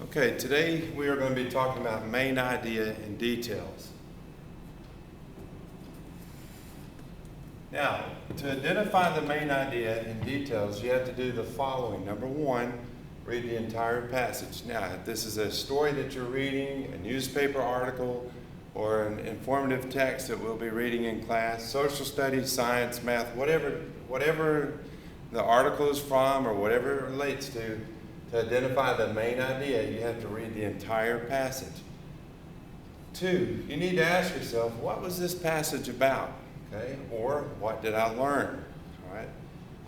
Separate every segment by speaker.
Speaker 1: Okay, today we are going to be talking about main idea and details. Now, to identify the main idea and details, you have to do the following. Number one, read the entire passage. Now, if this is a story that you're reading, a newspaper article, or an informative text that we'll be reading in class, social studies, science, math, whatever the article is from or whatever it relates to identify the main idea, you have to read the entire passage. Two, you need to ask yourself, what was this passage about? Okay, or what did I learn? All right.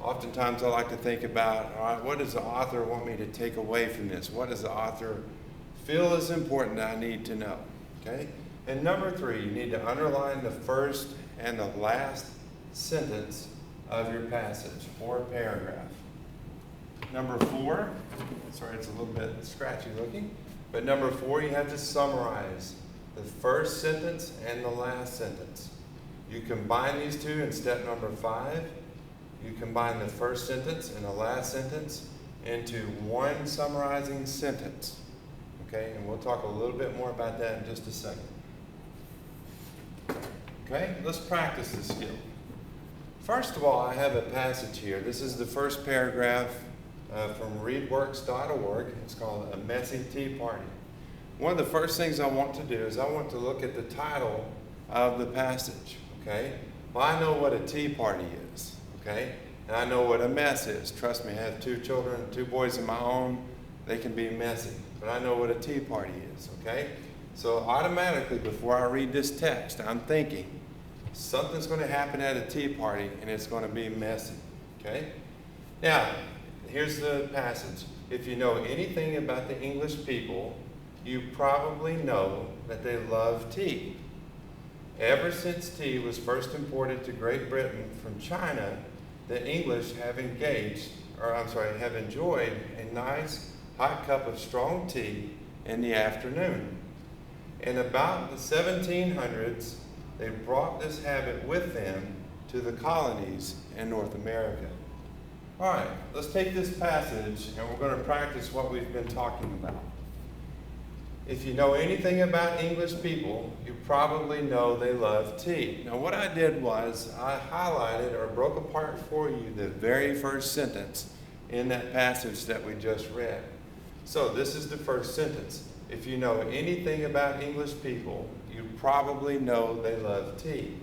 Speaker 1: Oftentimes I like to think about, all right, what does the author want me to take away from this? What does the author feel is important that I need to know? Okay. And number three, you need to underline the first and the last sentence of your passage or paragraph. Number four, sorry, it's a little bit scratchy looking, but number four, you have to summarize the first sentence and the last sentence. You combine these two in step number 5. You combine the first sentence and the last sentence into one summarizing sentence. Okay, and we'll talk a little bit more about that in just a second. Okay, let's practice this skill. First of all, I have a passage here. This is the first paragraph from readworks.org. It's called A Messy Tea Party. One of the first things I want to do is I want to look at the title of the passage. Okay? Well, I know what a tea party is. Okay? And I know what a mess is. Trust me, I have 2 children, 2 boys of my own. They can be messy. But I know what a tea party is. Okay? So automatically, before I read this text, I'm thinking something's going to happen at a tea party and it's going to be messy. Okay? Now, here's the passage. If you know anything about the English people, you probably know that they love tea. Ever since tea was first imported to Great Britain from China, the English have enjoyed a nice hot cup of strong tea in the afternoon. In about the 1700s, they brought this habit with them to the colonies in North America. All right, let's take this passage and we're going to practice what we've been talking about. If you know anything about English people, you probably know they love tea. Now what I did was I highlighted or broke apart for you the very first sentence in that passage that we just read. So this is the first sentence. If you know anything about English people, you probably know they love tea.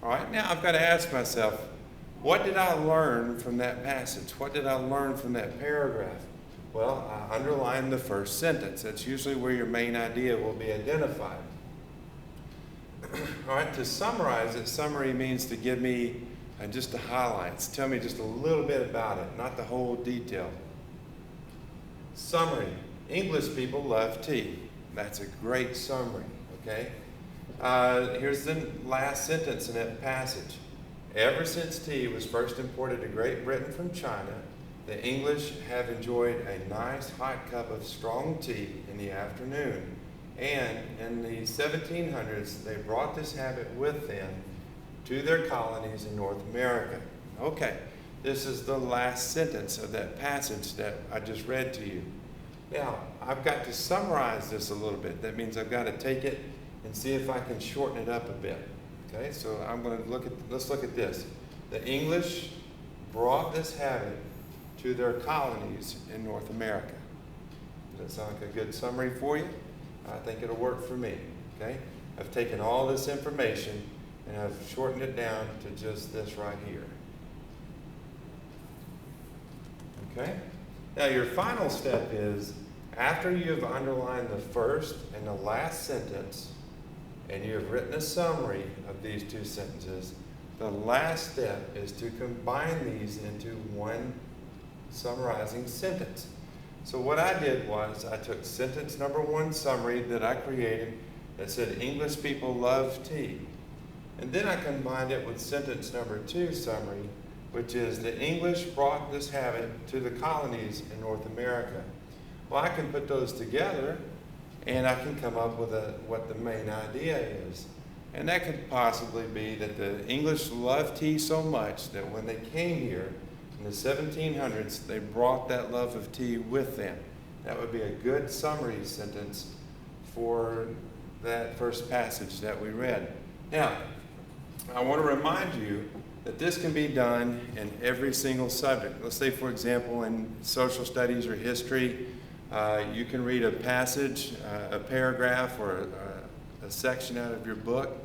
Speaker 1: All right, now I've got to ask myself, what did I learn from that passage? What did I learn from that paragraph? Well, I underlined the first sentence. That's usually where your main idea will be identified. All right, to summarize it, summary means to give me just the highlights. Tell me just a little bit about it, not the whole detail. Summary. English people love tea. That's a great summary, okay? Here's the last sentence in that passage. Ever since tea was first imported to Great Britain from China, the English have enjoyed a nice hot cup of strong tea in the afternoon. And in the 1700s, they brought this habit with them to their colonies in North America. Okay, this is the last sentence of that passage that I just read to you. Now, I've got to summarize this a little bit. That means I've got to take it and see if I can shorten it up a bit. Okay, so I'm going to let's look at this. The English brought this habit to their colonies in North America. Does that sound like a good summary for you? I think it'll work for me. Okay, I've taken all this information and I've shortened it down to just this right here. Okay, now your final step is after you've underlined the first and the last sentence and you have written a summary of these 2 sentences, the last step is to combine these into one summarizing sentence. So what I did was I took sentence number 1 summary that I created that said English people love tea. And then I combined it with sentence number 2 summary, which is the English brought this habit to the colonies in North America. Well, I can put those together and I can come up with what the main idea is. And that could possibly be that the English love tea so much that when they came here in the 1700s, they brought that love of tea with them. That would be a good summary sentence for that first passage that we read. Now, I want to remind you that this can be done in every single subject. Let's say, for example, in social studies or history, you can read a passage, a paragraph, or a section out of your book,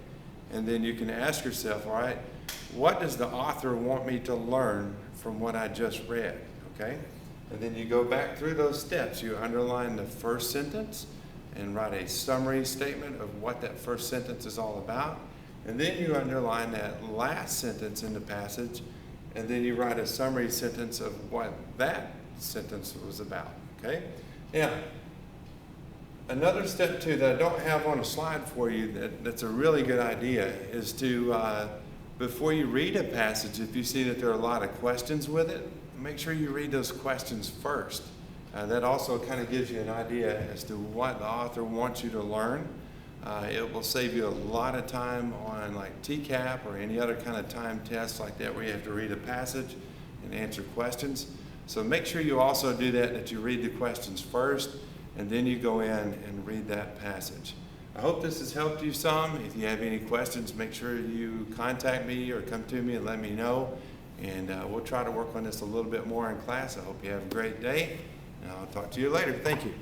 Speaker 1: and then you can ask yourself, all right, what does the author want me to learn from what I just read, okay? And then you go back through those steps. You underline the first sentence and write a summary statement of what that first sentence is all about. And then you underline that last sentence in the passage, and then you write a summary sentence of what that sentence was about, okay? Now, another step too that I don't have on a slide for you that's a really good idea is to, before you read a passage, if you see that there are a lot of questions with it, make sure you read those questions first. That also kind of gives you an idea as to what the author wants you to learn. It will save you a lot of time on like TCAP or any other kind of time test like that where you have to read a passage and answer questions. So make sure you also do that you read the questions first and then you go in and read that passage. I hope this has helped you some. If you have any questions, make sure you contact me or come to me and let me know. And we'll try to work on this a little bit more in class. I hope you have a great day. And I'll talk to you later. Thank you.